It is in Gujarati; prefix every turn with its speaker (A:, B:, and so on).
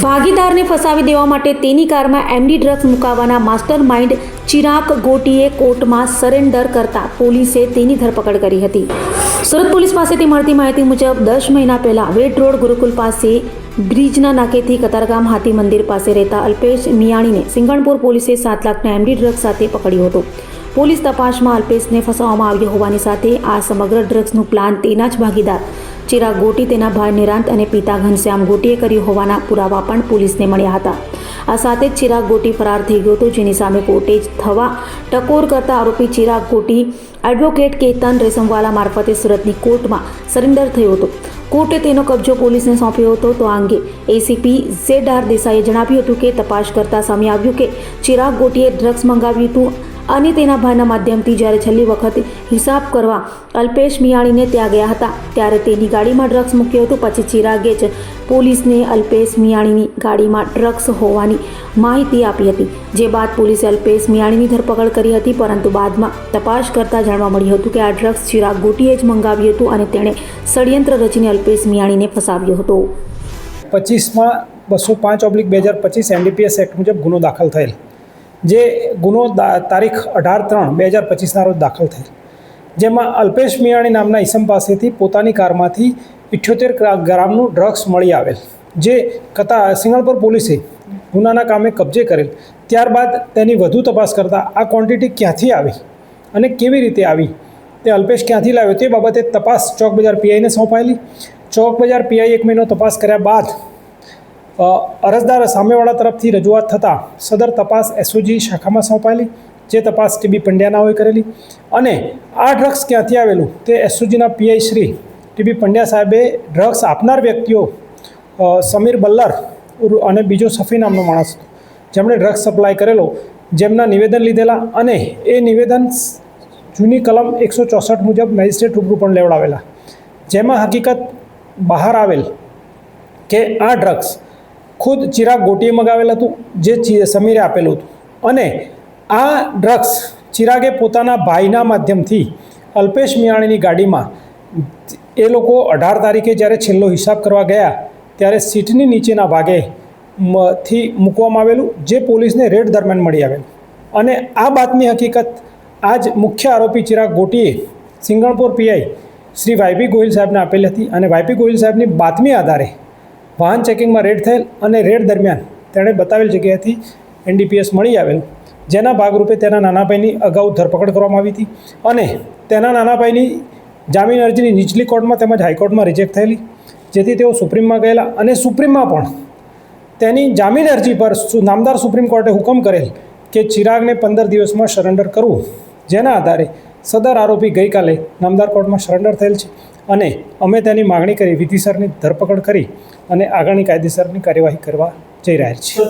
A: ભાગીદારને ફસાવી દેવા માટે તેની કારમાં એમડી ડ્રગ્સ મુકાવવાના માસ્ટર માઇન્ડ ચિરાગ ગોટીએ કોર્ટમાં સરેન્ડર કરતા પોલીસે તેની ધરપકડ કરી હતી. સુરત પોલીસ પાસેથી મળતી માહિતી મુજબ 10 મહિના પહેલા વેડ રોડ ગુરુકુલ પાસે બ્રિજના નાકેથી કતારગામ હાથી મંદિર પાસે રહેતા અલ્પેશ મિયાણીને સિંગણપુર પોલીસે 7 લાખના એમડી ડ્રગ્સ સાથે પકડ્યો હતો. પોલીસ તપાસમાં અલ્પેશને ફસાવવામાં આવ્યો હોવાની સાથે આ સમગ્ર ડ્રગ્સનું પ્લાન તેના જ ભાગીદાર ચિરાગ ગોટી, તેના ભાઈ નિરાંત અને પિતા ઘનશ્યામ ગોટીએ કર્યું હોવાના પુરાવા પણ પોલીસને મળ્યા હતા. આ સાથે જ ચિરાગ ગોટી ફરાર થઈ ગયો હતો, જેની સામે કોર્ટે થવા ટકોર કરતા આરોપી ચિરાગ ગોટી એડવોકેટ કેતન રેશમવાલા મારફતે સુરતની કોર્ટમાં સરેન્ડર થયો હતો. કોર્ટે તેનો કબજો પોલીસને સોંપ્યો હતો. તો આ અંગે એસીપી ZR દેસાઈએ જણાવ્યું હતું કે તપાસ કરતા સામે આવ્યું કે ચિરાગ ગોટીએ ડ્રગ્સ મંગાવ્યું હતું અને તેના ભાઈના માધ્યમથી જ્યારે છેલ્લી વખત હિસાબ કરવા અલ્પેશ મિયાણીને ત્યાં ગયા હતા ત્યારે તેની ગાડીમાં ડ્રગ્સ મૂક્યું હતું. પછી ચિરાગે જ પોલીસને અલ્પેશ મિયાણીની ગાડીમાં ડ્રગ્સ હોવાની માહિતી આપી હતી, જે બાદ પોલીસે અલ્પેશ મિયાણીની ધરપકડ કરી હતી. પરંતુ બાદમાં તપાસ કરતાં જાણવા મળ્યું હતું કે આ ડ્રગ્સ ચિરાગ ગોટીએ જ મંગાવ્યું હતું અને તેણે ષડયંત્ર રચીને અલ્પેશ મિયાણીને ફસાવ્યો હતો.
B: 25માં 205/2025 NDPS એક્ટ મુજબ ગુનો દાખલ થયેલ, જે ગુનો તારીખ 18/3/2025ના રોજ દાખલ થયેલ, જેમાં અલ્પેશ મિયાણી નામના ઈસમ પાસેથી પોતાની કારમાંથી 78 ગ્રામનું ડ્રગ્સ મળી આવેલ, જે સિંગણપુર પોલીસે ગુનાના કામે કબજે કરેલ. ત્યારબાદ તેની વધુ તપાસ કરતાં આ ક્વોન્ટિટી ક્યાંથી આવી અને કેવી રીતે આવી, તે અલ્પેશ ક્યાંથી લાવ્યો તે બાબતે તપાસ ચોક બજાર PIને સોંપાયેલી. ચોક બજાર PI 1 મહિનો તપાસ કર્યા બાદ અરજદાર સામેવાળા તરફથી રજૂઆત થતાં સદર તપાસ SOG શાખામાં સોંપાયેલી, જે તપાસ TB પંડ્યાનાઓએ કરેલી. અને આ ડ્રગ્સ ક્યાંથી આવેલું તે SOGના PI શ્રી TB પંડ્યા સાહેબે ડ્રગ્સ આપનાર વ્યક્તિઓ સમીર બલ્લર અને બીજો સફી નામનો માણસ હતો, જેમણે ડ્રગ્સ સપ્લાય કરેલો, જેમના નિવેદન લીધેલા અને એ નિવેદન જૂની કલમ 164 મુજબ મેજિસ્ટ્રેટ રૂબરૂ પણ લેવડાવેલા, જેમાં હકીકત બહાર આવેલ કે આ ડ્રગ્સ ખુદ ચિરાગ ગોટીએ મગાવેલ હતું, જે સમીરે આપેલું હતું. અને આ ડ્રગ્સ ચિરાગે પોતાના ભાઈના માધ્યમથી અલ્પેશ મિયાણીની ગાડીમાં એ લોકો 18 તારીખે જ્યારે છેલ્લો હિસાબ કરવા ગયા ત્યારે સીટની નીચેના ભાગે થી મૂકવામાં આવેલું, જે પોલીસને રેડ દરમિયાન મળી આવેલું. અને આ બાતમી હકીકત આજ મુખ્ય આરોપી ચિરાગ ગોટીએ સિંગણપુર PI શ્રી YP ગોહિલ સાહેબને આપેલી હતી. અને YP ગોહિલ સાહેબની બાતમી આધારે વાહન ચેકિંગમાં રેડ થયેલ અને રેડ દરમિયાન તેણે બતાવેલ જગ્યાએથી NDPS મળી આવેલ, જેના ભાગરૂપે તેના નાના ભાઈની અગાઉ ધરપકડ કરવામાં આવી હતી. અને તેના નાના ભાઈની જામીન અરજીની નીચલી કોર્ટમાં તેમજ હાઈકોર્ટમાં રિજેક્ટ થયેલી, જેથી તેઓ સુપ્રીમમાં ગયેલા. અને સુપ્રીમમાં પણ તેની જામીન અરજી પર નામદાર સુપ્રીમ કોર્ટે હુકમ કરેલ કે ચિરાગને 15 દિવસમાં સરેન્ડર કરવું, જેના આધારે સદર આરોપી ગઈકાલે નામદાર કોર્ટમાં સરેન્ડર થયેલ છે. અને અમે તેની માગણી કરી વિધિસરની ધરપકડ કરી અને આગળની કાયદેસરની કાર્યવાહી કરવા જઈ રહ્યા છીએ.